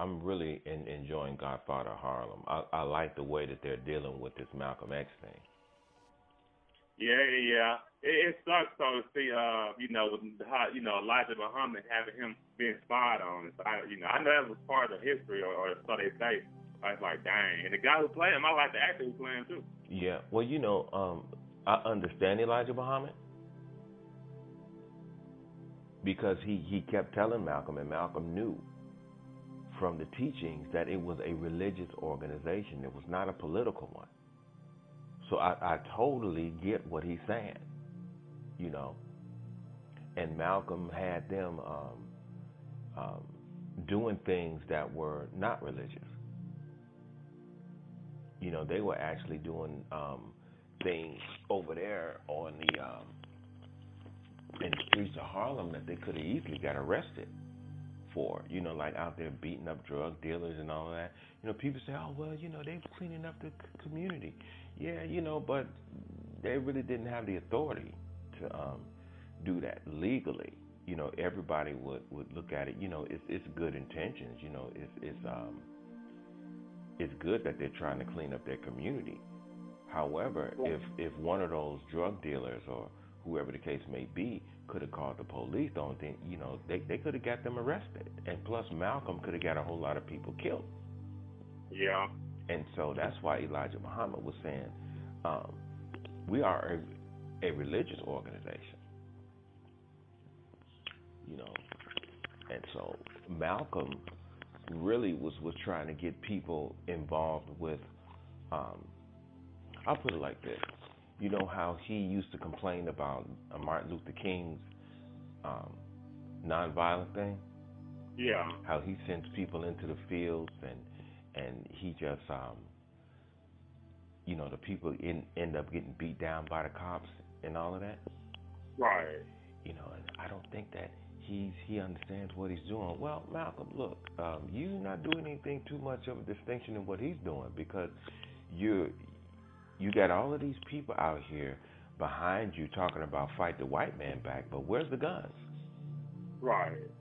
I'm really enjoying Godfather Harlem. I like the way that they're dealing with this Malcolm X thing. Yeah, yeah. It sucks though to see, with how, Elijah Muhammad having him being spied on. So I know that was part of history, or so they say. I was like, dang. And the guy who played him, I like the actor who played him too. Yeah. Well, I understand Elijah Muhammad because he kept telling Malcolm, and Malcolm knew from the teachings that it was a religious organization. It was not a political one. So I totally get what he's saying, And Malcolm had them doing things that were not religious. They were actually doing things over there on in the streets of Harlem that they could have easily got arrested for. Like out there beating up drug dealers and all that. People say, oh, well, they were cleaning up the community. Yeah, but they really didn't have the authority to do that legally. Everybody would look at it. It's good intentions. It's good that they're trying to clean up their community. However, if one of those drug dealers or whoever the case may be could have called the police, the only thing, they could have got them arrested. And plus, Malcolm could have got a whole lot of people killed. Yeah. And so that's why Elijah Muhammad was saying, we are a religious organization. And so Malcolm really was trying to get people involved with, I'll put it like this. You know how he used to complain about Martin Luther King's nonviolent thing? Yeah. How he sends people into the fields and he just, the people end up getting beat down by the cops and all of that. Right. And I don't think that he understands what he's doing. Well, Malcolm, look, you're not doing anything too much of a distinction in what he's doing because you got all of these people out here behind you talking about fight the white man back, but where's the guns? Right.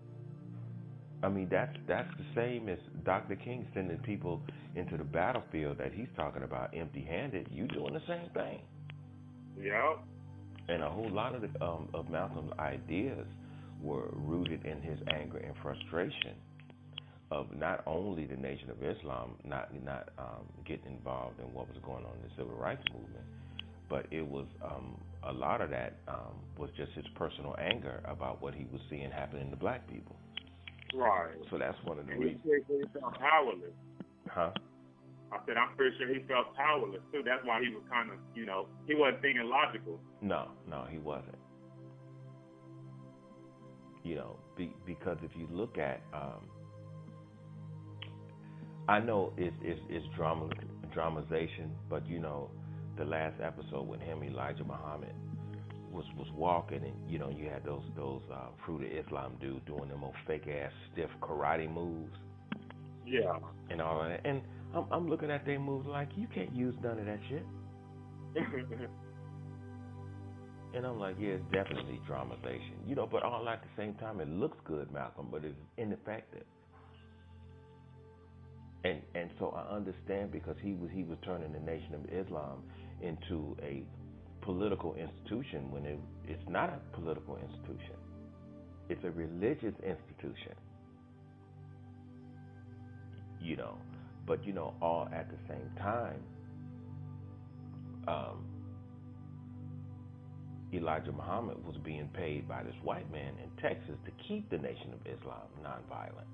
I mean, that's the same as Dr. King sending people into the battlefield that he's talking about empty-handed. You doing the same thing. Yeah. And a whole lot of Malcolm's ideas were rooted in his anger and frustration of not only the Nation of Islam not getting involved in what was going on in the civil rights movement, but it was a lot of that was just his personal anger about what he was seeing happening to black people. Right. So that's one of the reasons. He felt powerless. Huh? I said, I'm pretty sure he felt powerless too. That's why he was kind of, he wasn't thinking logical. No, he wasn't. Because if you look at, I know it's dramatization, but the last episode with him, Elijah Muhammad was walking, and you had those Fruit of Islam dudes doing them old fake ass stiff karate moves. Yeah. And all of that, and I'm looking at their moves like you can't use none of that shit. And I'm like, yeah, it's definitely dramatization, but all at the same time, it looks good, Malcolm, but it's ineffective. And so I understand because he was turning the Nation of Islam into a political institution when it's not a political institution. It's a religious institution. But all at the same time, Elijah Muhammad was being paid by this white man in Texas to keep the Nation of Islam nonviolent.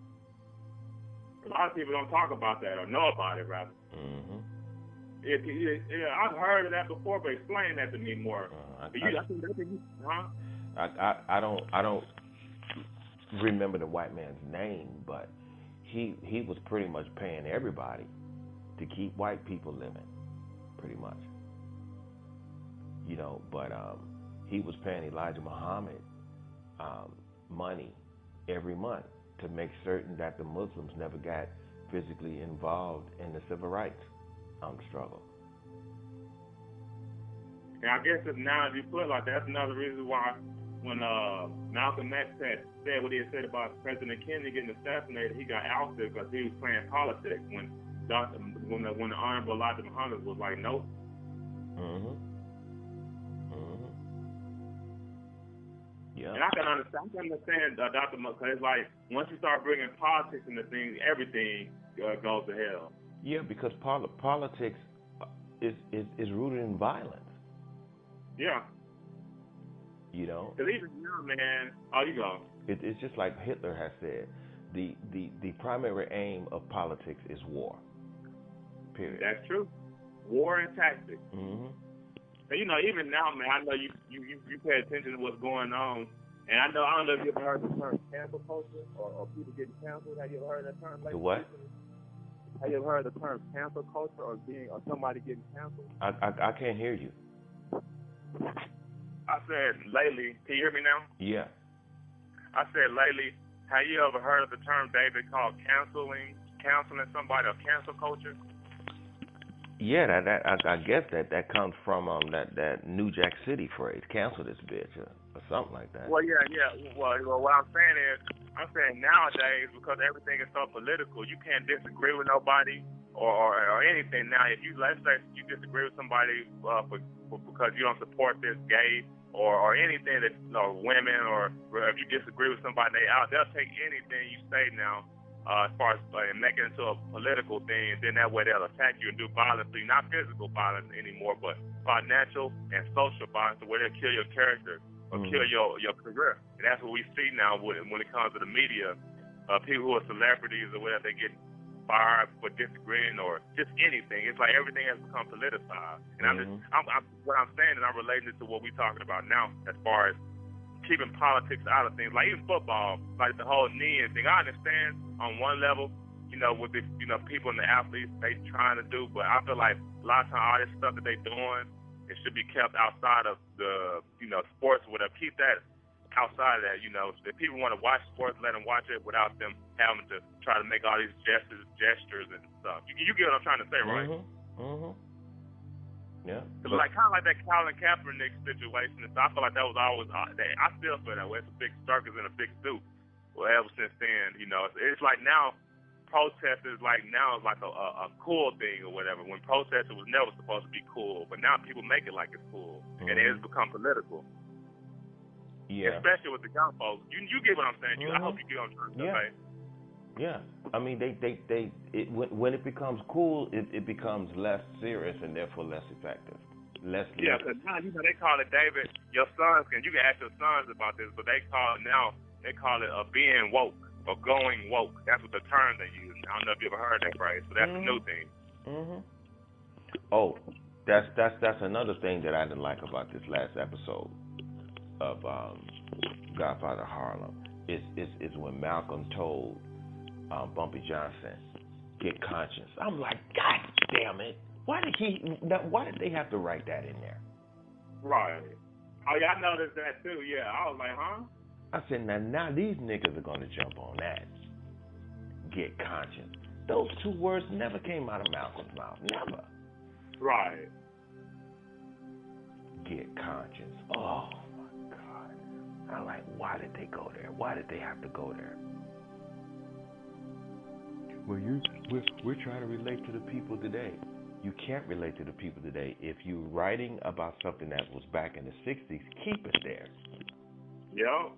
A lot of people don't talk about that or know about it, rather. Mm-hmm. I've heard of that before, but explain that to me more. I don't remember the white man's name, but he was pretty much paying everybody to keep white people living, pretty much. But he was paying Elijah Muhammad money every month to make certain that the Muslims never got physically involved in the civil rights struggle. And I guess now if you put it like that, that's another reason why when Malcolm X had said what he had said about President Kennedy getting assassinated, he got ousted because he was playing politics. When the Honorable Elijah Muhammad was like, nope. Yeah. And I can understand Dr. because it's like once you start bringing politics into things, everything goes to hell. Yeah, because politics is rooted in violence. Yeah. You know. Because even now, man, you go. It's just like Hitler has said. The primary aim of politics is war. Period. That's true. War and tactics. Mm-hmm. And, even now, man, I know you pay attention to what's going on. And I don't know if you've ever heard the term cancel culture or people getting canceled. Have you ever heard that term? The what? Have you ever heard the term cancel culture or somebody getting canceled? I can't hear you. I said lately, can you hear me now? Yeah. I said lately, have you ever heard of the term, David, called counseling somebody, or cancel culture? Yeah, I guess that comes from that New Jack City phrase, cancel this bitch, or something like that. Well, yeah. Well, what I'm saying nowadays, because everything is so political, you can't disagree with nobody or anything. Now, if let's say you disagree with somebody because you don't support this gay or anything that women, or if you disagree with somebody, they'll take anything you say now. As far as make it into a political thing, and then that way they'll attack you and do violence, not physical violence anymore, but financial and social violence, where they'll kill your character or kill your career. And that's what we see now when it comes to the media. People who are celebrities or whatever, they get fired for disagreeing or just anything. It's like everything has become politicized. And what I'm saying, and I'm relating it to what we're talking about now, as far as keeping politics out of things, like even football, like the whole kneeing thing. I understand on one level, with the, people and the athletes, they trying to do, but I feel like a lot of times all this stuff that they doing, it should be kept outside of the, sports or whatever. Keep that outside of that, If people want to watch sports, let them watch it without them having to try to make all these gestures and stuff. You get what I'm trying to say, right? Yeah. Like kind of like that Colin Kaepernick situation. I feel like that was always. I still feel that way. It's a big circus and a big suit. Well, ever since then, it's like now, protest is like a cool thing or whatever. When protest was never supposed to be cool, but now people make it like it's cool, and it's become political. Yeah. Especially with the young folks. You get what I'm saying. I hope you get what I'm trying to say. Yeah, I mean, when it becomes cool, it becomes less serious and therefore less effective. Yeah, because now they call it, David, your sons you can ask your sons about this, but they call it being woke or going woke. That's what the term they use. I don't know if you ever heard that phrase, but that's a new thing. Oh, that's another thing that I didn't like about this last episode of Godfather Harlem. Is when Malcolm told Bumpy Johnson, get conscious. I'm like, God damn it! Why did they have to write that in there? Right. Oh yeah, I noticed that too. Yeah, I was like, huh? I said, now these niggas are gonna jump on that. Get conscious. Those two words never came out of Malcolm's mouth. Never. Right. Get conscious. Oh my God. I'm like, why did they go there? Why did they have to go there? Well, we're trying to relate to the people today. You can't relate to the people today. If you're writing about something that was back in the 60s, keep it there. Yeah.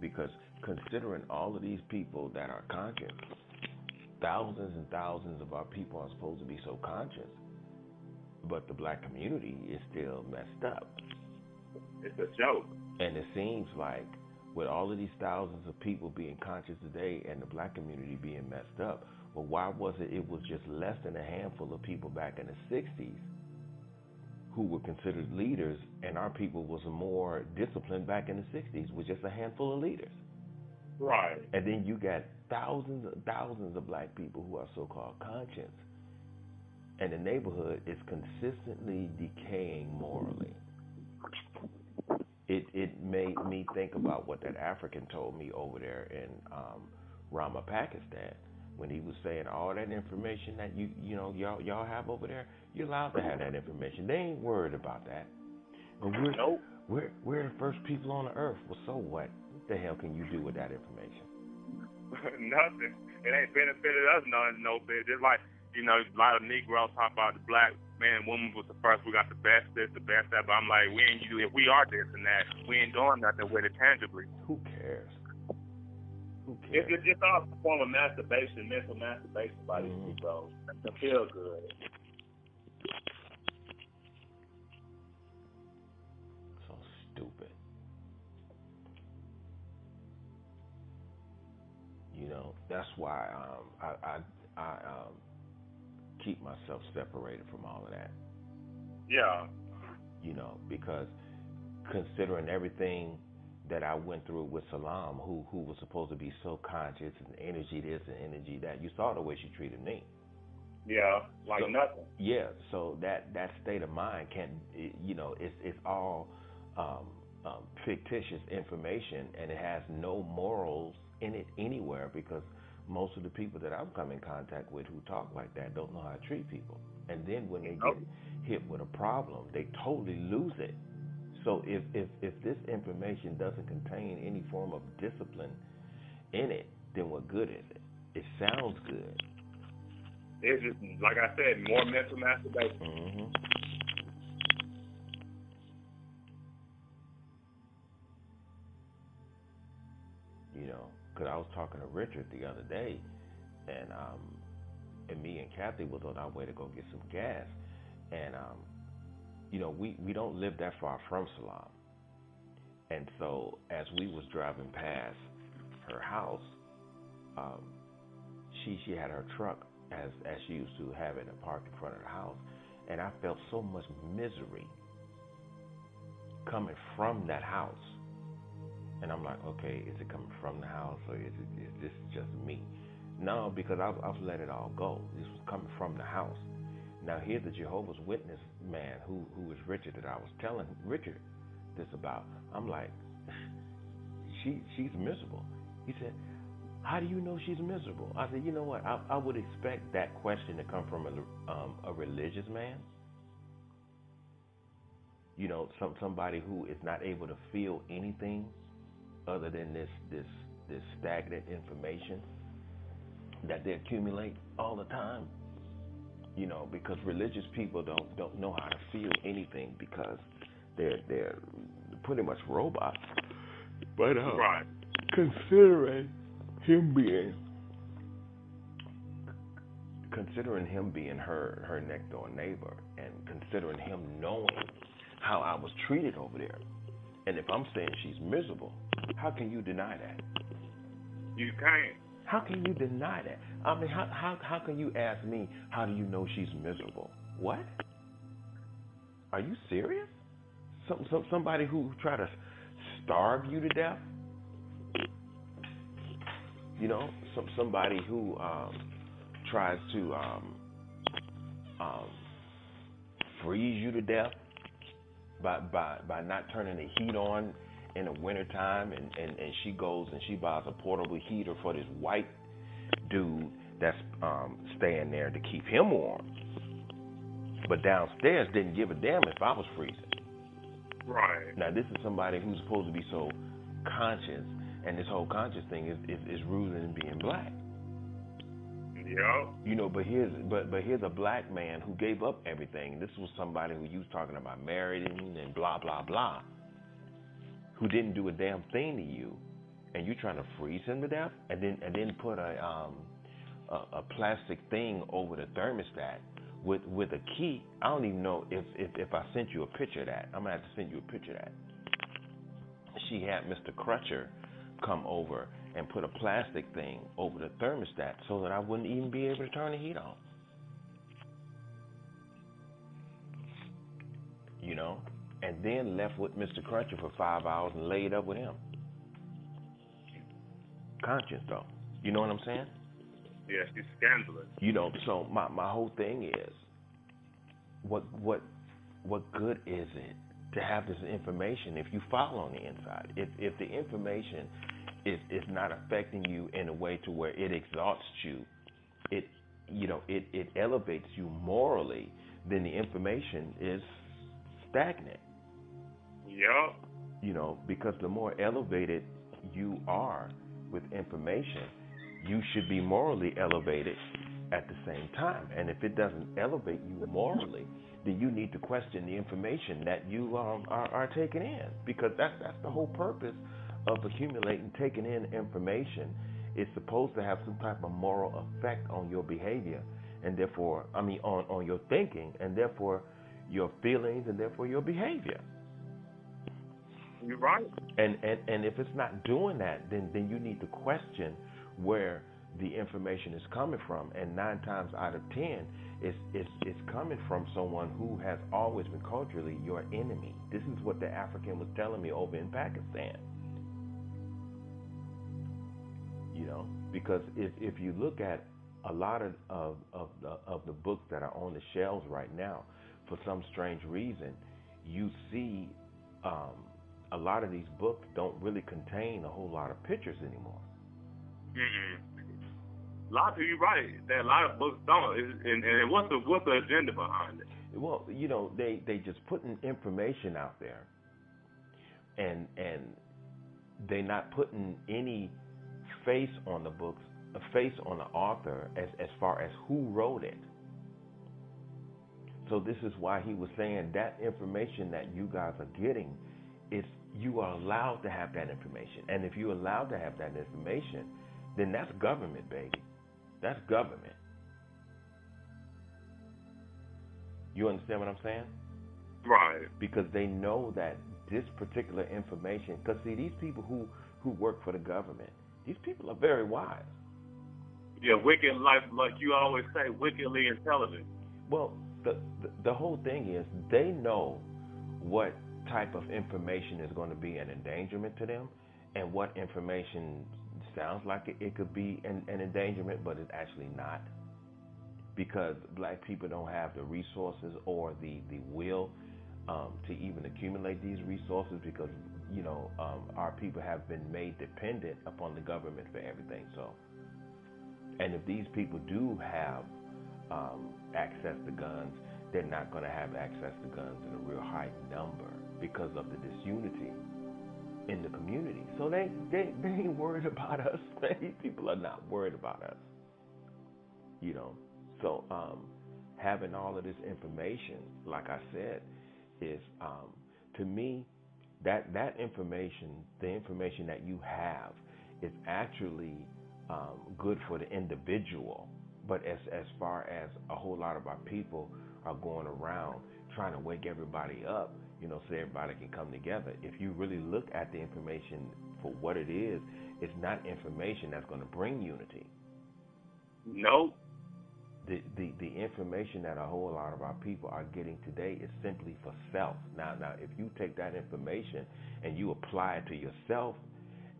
Because considering all of these people that are conscious, thousands and thousands of our people are supposed to be so conscious, but the black community is still messed up. It's a joke. And it seems like with all of these thousands of people being conscious today and the black community being messed up, well, why was it was just less than a handful of people back in the 60s who were considered leaders, and our people was more disciplined back in the 60s with just a handful of leaders. Right. And then you got thousands of black people who are so-called conscious, and the neighborhood is consistently decaying morally. It made me think about what that African told me over there in Rama, Pakistan, when he was saying all that information that y'all have over there, you're allowed to have that information. They ain't worried about that. But Nope. we're the first people on the earth. Well, so what? What the hell can you do with that information? Nothing. It ain't benefited us none, no bit. Just like, a lot of Negroes talk about the black man and woman was the first. We got the best this, the best that. But I'm like, if we are this and that, we ain't doing nothing with it tangibly. Who cares? Who cares? It's just all a form of masturbation, mental masturbation by these Negroes to feel good. So stupid. That's why I keep myself separated from all of that. Yeah. Because considering everything that I went through with Salam, who was supposed to be so conscious and energy this and energy that, you saw the way she treated me. Yeah, like nothing. Yeah, so that state of mind can't, it's all fictitious information, and it has no morals in it anywhere, because most of the people that I've come in contact with who talk like that don't know how to treat people. And then when they get hit with a problem, they totally lose it. So if this information doesn't contain any form of discipline in it, then what good is it? It sounds good. It's just, like I said, more mental masturbation. Mm-hmm. Because I was talking to Richard the other day, and me and Kathy was on our way to go get some gas, and we don't live that far from Salam, and so as we was driving past her house, she had her truck as she used to have it parked in front of the house, and I felt so much misery coming from that house. And I'm like, okay, is it coming from the house, or is this just me? No, because I've let it all go. This was coming from the house. Now here's the Jehovah's Witness man who was Richard, that I was telling Richard this about. I'm like, she's miserable. He said, how do you know she's miserable? I said, you know what? I would expect that question to come from a religious man. Somebody who is not able to feel anything other than this stagnant information that they accumulate all the time. Because religious people don't know how to feel anything, because they're pretty much robots. But right. considering him being her next door neighbor, and considering him knowing how I was treated over there, and if I'm saying she's miserable, how can you deny that? You can't. How can you deny that? I mean, how can you ask me, how do you know she's miserable? What? Are you serious? Somebody who try to starve you to death? Somebody who tries to freeze you to death by not turning the heat on in the wintertime, and she goes and she buys a portable heater for this white dude that's staying there to keep him warm, but downstairs didn't give a damn if I was freezing. Right. Now this is somebody who's supposed to be so conscious, and this whole conscious thing is rooted in being black. Yeah. But here's a black man who gave up everything. This was somebody who you was talking about married and blah blah blah, who didn't do a damn thing to you, and you trying to freeze him to death, and then put a plastic thing over the thermostat with a key. I don't even know if I sent you a picture of that. I'm gonna have to send you a picture of that. She had Mr. Crutcher come over and put a plastic thing over the thermostat so that I wouldn't even be able to turn the heat on. And then left with Mr. Crutcher for 5 hours and laid up with him. Conscious though. You know what I'm saying? Yeah, she's scandalous. So my whole thing is, what good is it to have this information if you fall on the inside? If the information is not affecting you in a way to where it exhausts you it it elevates you morally, then the information is stagnant. Yep. Because the more elevated you are with information, you should be morally elevated at the same time. And if it doesn't elevate you morally, then you need to question the information that you are taking in, because that's the whole purpose of accumulating, taking in information. It's supposed to have some type of moral effect on your behavior, and therefore, on your thinking, and therefore your feelings, and therefore your behavior. You're right. And if it's not doing that, then you need to question where the information is coming from. And 9 times out of 10, it's coming from someone who has always been culturally your enemy. This is what the African was telling me over in Pakistan. Because if you look at a lot of the books that are on the shelves right now, for some strange reason, you see a lot of these books don't really contain a whole lot of pictures anymore. A lot of people, you're right. That a lot of books don't. And what's the agenda behind it? Well, they just putting information out there, and they not putting any face on the books, a face on the author as far as who wrote it. So this is why he was saying that information that you guys are getting, you are allowed to have that information. And if you're allowed to have that information, then that's government, baby. That's government. You understand what I'm saying? Right. Because they know that this particular information, because see, these people who work for the government, these people are very wise. Yeah, wicked, like you always say, wickedly intelligent. Well, the whole thing is they know what type of information is going to be an endangerment to them, and what information sounds like it could be an endangerment, but it's actually not, because black people don't have the resources or the will to even accumulate these resources, because our people have been made dependent upon the government for everything. So, and if these people do have access to guns, they're not going to have access to guns in a real high number because of the disunity in the community. So they ain't worried about us. These people are not worried about us. So having all of this information, like I said, is to me that information, the information that you have, is actually good for the individual. But as far as a whole lot of our people are going around trying to wake everybody up, so everybody can come together. If you really look at the information for what it is, it's not information that's going to bring unity. Nope. The information that a whole lot of our people are getting today is simply for self. Now, if you take that information and you apply it to yourself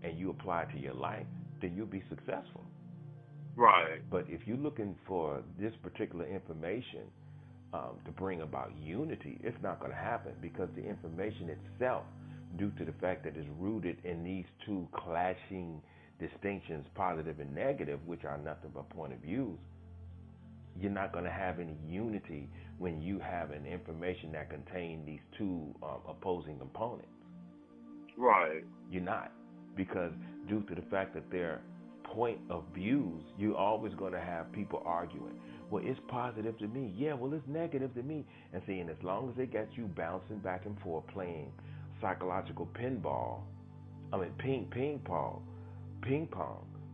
and you apply it to your life, then you'll be successful. Right. But if you're looking for this particular information to bring about unity, it's not going to happen, because the information itself, due to the fact that it's rooted in these two clashing distinctions, positive and negative, which are nothing but point of views, you're not going to have any unity when you have an information that contains these two opposing components. Right. You're not, because due to the fact that they're point of views, you're always going to have people arguing. Well, it's positive to me. Yeah, well, it's negative to me. And see, and as long as they get you bouncing back and forth, playing psychological ping pong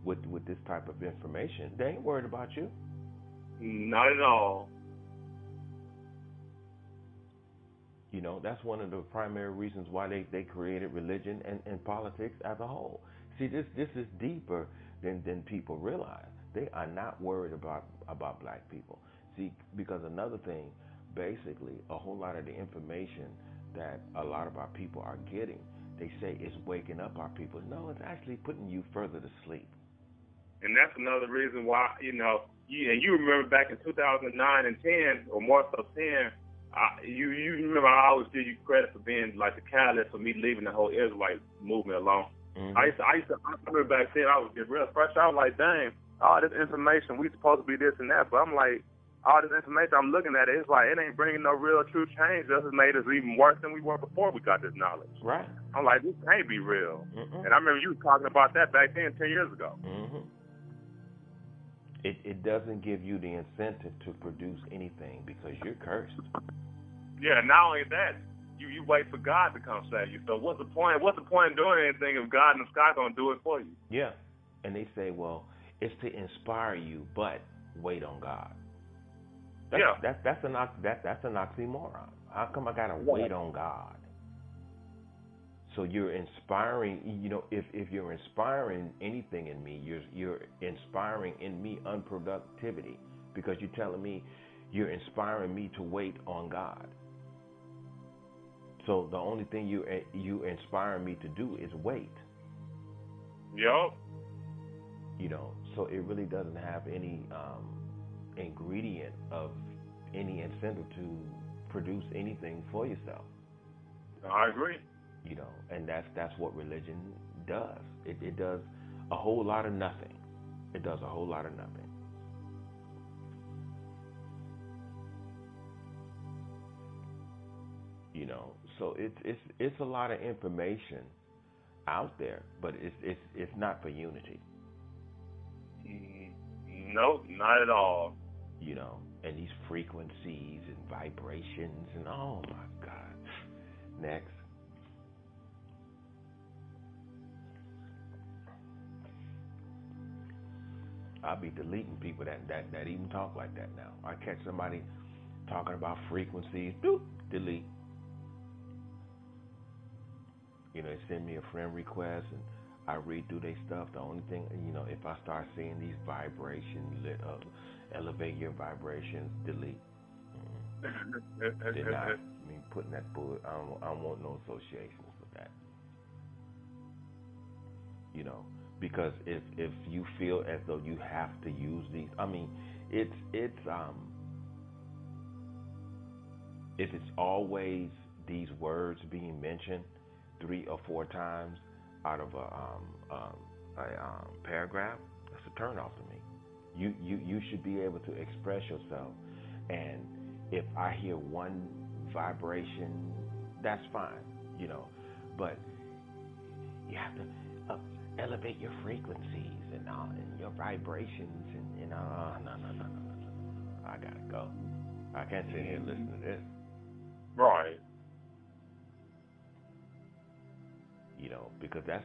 with this type of information, they ain't worried about you. Not at all. That's one of the primary reasons why they created religion and politics as a whole. See, this is deeper than people realize. They are not worried about black people. See, because another thing, basically, a whole lot of the information that a lot of our people are getting, they say it's waking up our people. No, it's actually putting you further to sleep. And that's another reason why, you remember back in 2009 and 10, or more so 10, you remember I always give you credit for being like the catalyst for me leaving the whole Israelite movement alone. Mm-hmm. I remember back then I was getting real fresh. I was like, dang, all this information, we supposed to be this and that, but I'm like, all this information, I'm looking at it, it's like it ain't bringing no real true change. This has made us even worse than we were before we got this knowledge. Right. I'm like, this can't be real. Mm-mm. And I remember you was talking about that back then 10 years ago. Mm-hmm. It doesn't give you the incentive to produce anything because you're cursed. Yeah, not only that, you wait for God to come save you. So what's the point? What's the point in doing anything if God in the sky gonna do it for you? Yeah. And they say, well, it's to inspire you, but wait on God. That's an oxymoron. How come I gotta wait on God? So you're inspiring. You know, if you're inspiring anything in me, you're inspiring in me unproductivity because you're telling me you're inspiring me to wait on God. So the only thing you inspire me to do is wait. Yep. You know, so it really doesn't have any ingredient of any incentive to produce anything for yourself. I agree. You know, and that's what religion does. It does a whole lot of nothing. It does a whole lot of nothing. You know, so it's a lot of information out there, but it's not for unity. Nope, not at all. You know, and these frequencies and vibrations and oh my God. Next. I'll be deleting people that even talk like that now. I catch somebody talking about frequencies, doop, delete. You know, they send me a friend request and I read through their stuff. The only thing, you know, if I start seeing these vibrations, elevate your vibrations, delete. Deny. I mean, putting that bullet, I don't want no associations with that. You know, because if you feel as though you have to use these, I mean, if it's always these words being mentioned 3 or 4 times out of a paragraph, that's a turn off to me. You should be able to express yourself, and if I hear one vibration, that's fine, you know, but you have to elevate your frequencies and your vibrations and no. I gotta go. I can't sit here and listen to this. Right. You know, because that's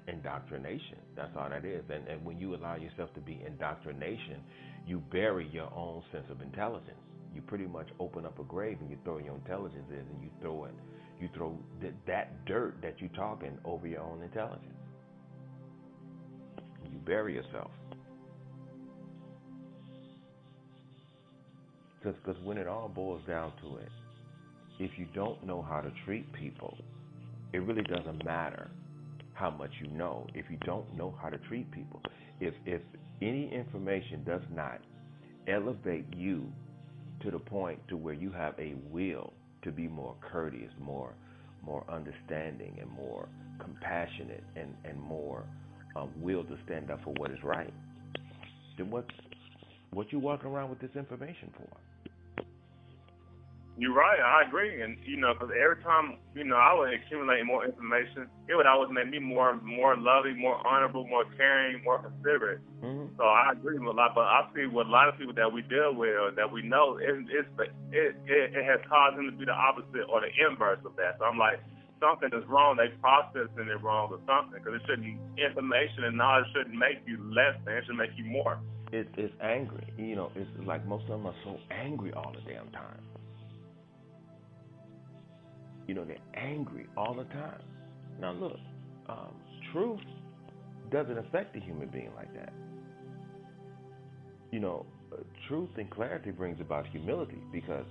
indoctrination. That's all that is. And when you allow yourself to be indoctrination, you bury your own sense of intelligence. You pretty much open up a grave and you throw your intelligence in, and you throw that dirt that you're talking over your own intelligence. You bury yourself. Because when it all boils down to it, if you don't know how to treat people, it really doesn't matter how much you know if you don't know how to treat people. If any information does not elevate you to the point to where you have a will to be more courteous, more understanding, and more compassionate, and more will to stand up for what is right, then what you walking around with this information for? You're right. I agree. And, you know, because every time, you know, I would accumulate more information, it would always make me more loving, more honorable, more caring, more considerate. Mm-hmm. So I agree with a lot. But I see with a lot of people that we deal with or that we know, it has caused them to be the opposite or the inverse of that. So I'm like, something is wrong. They processing it wrong or something, because it shouldn't, information and knowledge shouldn't make you less than. It should make you more. It's angry. You know, it's like most of them are so angry all the damn time. You know, they're angry all the time. Now look, truth doesn't affect a human being like that. You know, truth and clarity brings about humility, because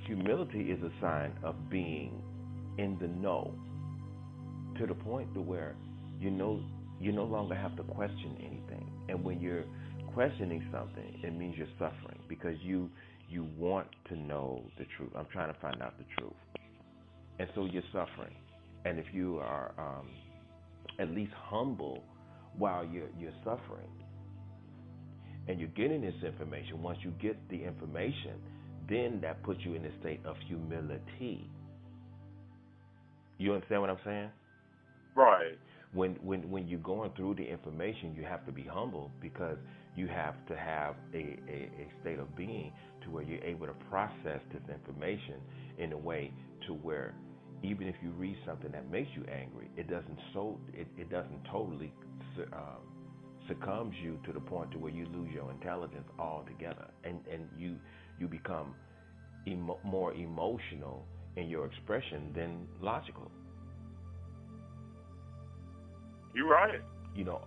humility is a sign of being in the know, to the point to where you no longer have to question anything. And when you're questioning something, it means you're suffering, because you want to know the truth. I'm trying to find out the truth. And so you're suffering. And if you are at least humble while you're suffering, and you're getting this information. Once you get the information, then that puts you in a state of humility. You understand what I'm saying? Right. When you're going through the information, you have to be humble, because you have to have a state of being to where you're able to process this information in a way to where even if you read something that makes you angry, it doesn't totally succumbs you to the point to where you lose your intelligence altogether, and you become more emotional in your expression than logical. You're right. You know,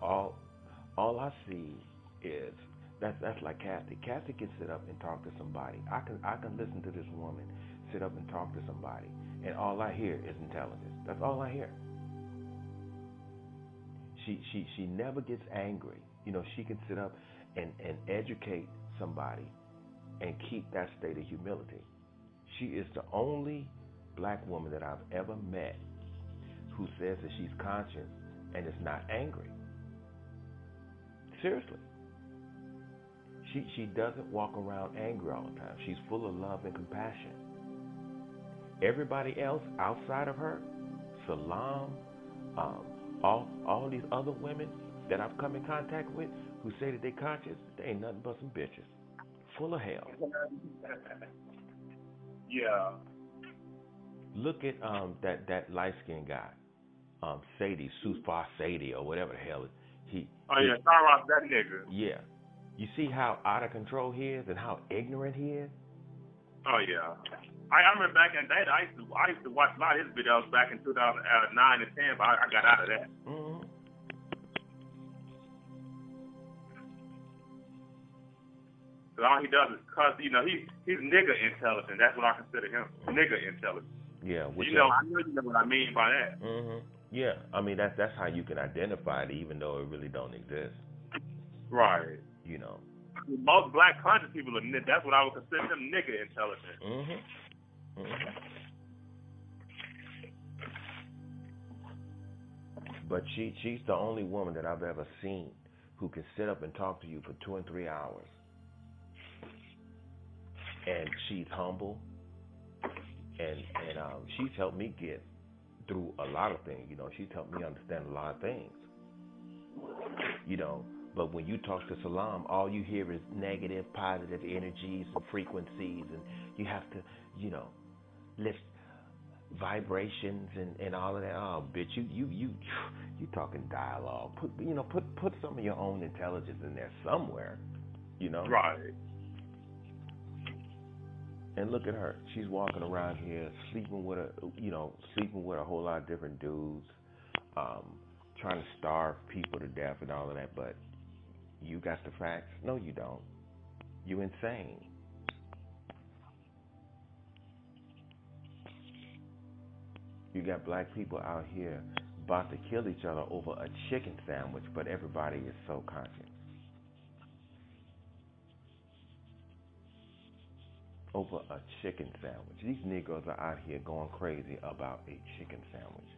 all I see is that's like Kathy. Kathy can sit up and talk to somebody. I can listen to this woman sit up and talk to somebody, and all I hear is intelligence. That's all I hear. She never gets angry. You know, she can sit up and educate somebody and keep that state of humility. She is the only black woman that I've ever met who says that she's conscious and is not angry. Seriously. She doesn't walk around angry all the time. She's full of love and compassion. Everybody else outside of her, Salam, all these other women that I've come in contact with who say that they're conscious, they ain't nothing but some bitches. Full of hell. Yeah. Look at that light skinned guy. Sadie, Sufa Sadie, or whatever the hell he. Yeah, Sarah, that nigga. Yeah, you see how out of control he is and how ignorant he is. Oh yeah, I remember back in the day. I used to watch a lot of his videos back in 2009 and 10, but I got out of that. Mm-hmm. Cause all he does is cuss. You know, he's nigga intelligent. That's what I consider him, nigga intelligent. Yeah, I know you know what I mean by that. Mm-hmm. Yeah, I mean that's how you can identify it, even though it really don't exist. Right. You know. Most black conscious people are that's what I would consider them nigga intelligent. Mm-hmm. Mm-hmm. But she's the only woman that I've ever seen who can sit up and talk to you for 2 and 3 hours, and she's humble, and she's helped me get through a lot of things. You know, she's helped me understand a lot of things. You know, but when you talk to Salam, all you hear is negative, positive energies and frequencies, and you have to, you know, lift vibrations and all of that. Oh, bitch, you talking dialogue. Put some of your own intelligence in there somewhere. You know. Right. And look at her. She's walking around here sleeping with a whole lot of different dudes, trying to starve people to death and all of that. But you got the facts? No, you don't. You insane. You got black people out here about to kill each other over a chicken sandwich, but everybody is so conscious. Over a chicken sandwich. These Negroes are out here going crazy about a chicken sandwich.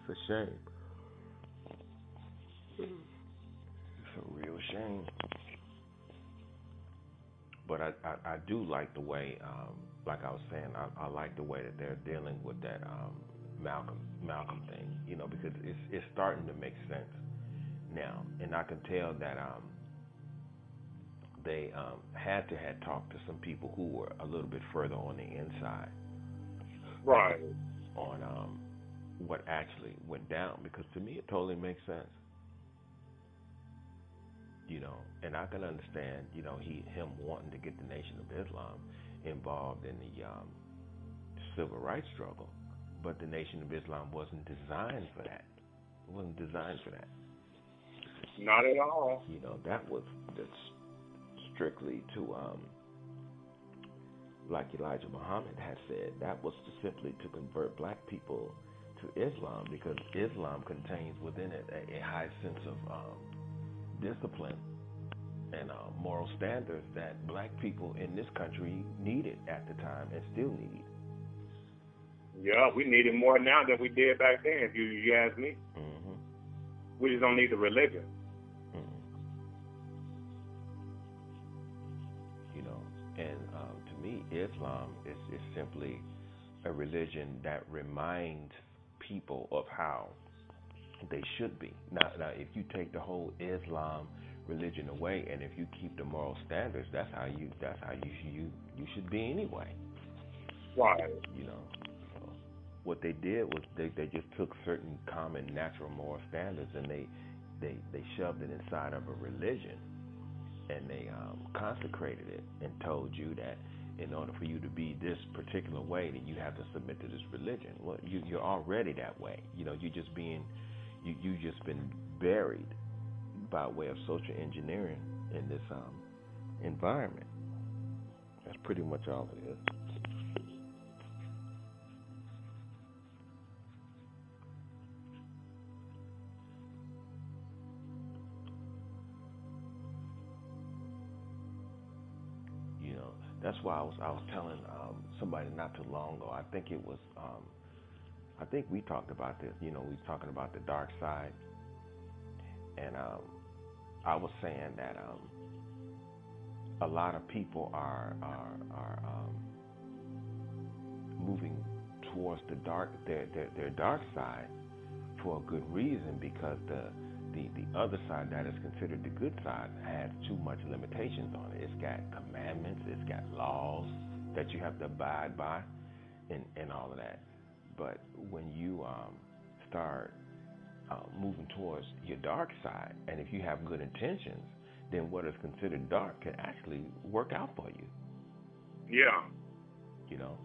It's a shame. It's a real shame. But I do like the way, like I was saying, I like the way that they're dealing with that Malcolm thing, you know, because it's starting to make sense now, and I can tell that they had talked to some people who were a little bit further on the inside, right, on what actually went down, because to me it totally makes sense. You know, and I can understand, you know, him wanting to get the Nation of Islam involved in the civil rights struggle, but the Nation of Islam wasn't designed for that. It wasn't designed for that. Not at all. You know, that's strictly to, like Elijah Muhammad had said, that was simply to convert black people to Islam, because Islam contains within it a high sense of discipline and moral standards that black people in this country needed at the time and still need. Yeah, we need it more now than we did back then, if you ask me. Mm-hmm. We just don't need the religion. Mm-hmm. And to me, Islam is simply a religion that reminds people of how they should be. Now, if you take the whole Islam religion away, and if you keep the moral standards, that's how you should be anyway. Right. You know, so what they did was they just took certain common natural moral standards and they shoved it inside of a religion, and they consecrated it and told you that in order for you to be this particular way, then you have to submit to this religion. Well, you're already that way. You know, you just been buried by way of social engineering in this environment. That's pretty much all it is. You know, that's why I was telling somebody not too long ago. I think we talked about this. You know, we were talking about the dark side, and I was saying that a lot of people are moving towards their dark side for a good reason, because the other side that is considered the good side has too much limitations on it. It's got commandments, it's got laws that you have to abide by, and all of that. But when you start moving towards your dark side, and if you have good intentions, then what is considered dark can actually work out for you. Yeah. You know,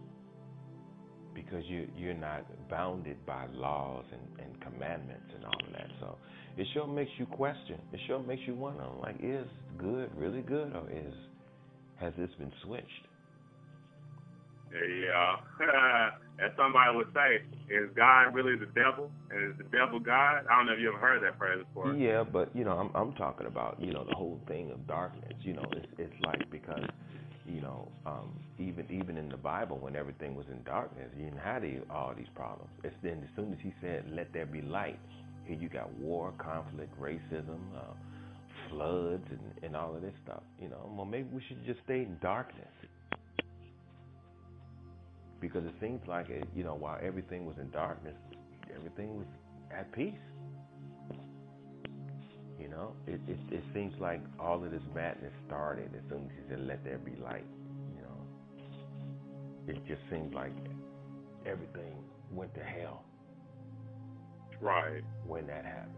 because you're not bounded by laws and commandments and all of that. So it sure makes you question. It sure makes you wonder, like, is good really good, or has this been switched? Yeah. As somebody would say, is God really the devil? And is the devil God? I don't know if you ever heard that phrase before. Yeah, but you know, I'm talking about, you know, the whole thing of darkness. You know, it's like, because you know, even in the Bible, when everything was in darkness, you didn't have all these problems. It's then as soon as He said, "Let there be light," here you got war, conflict, racism, floods, and all of this stuff. You know, well, maybe we should just stay in darkness, because it seems like you know, while everything was in darkness, everything was at peace. You know, it seems like all of this madness started as soon as He said, "Let there be light." You know, it just seems like everything went to hell. Right. When that happened.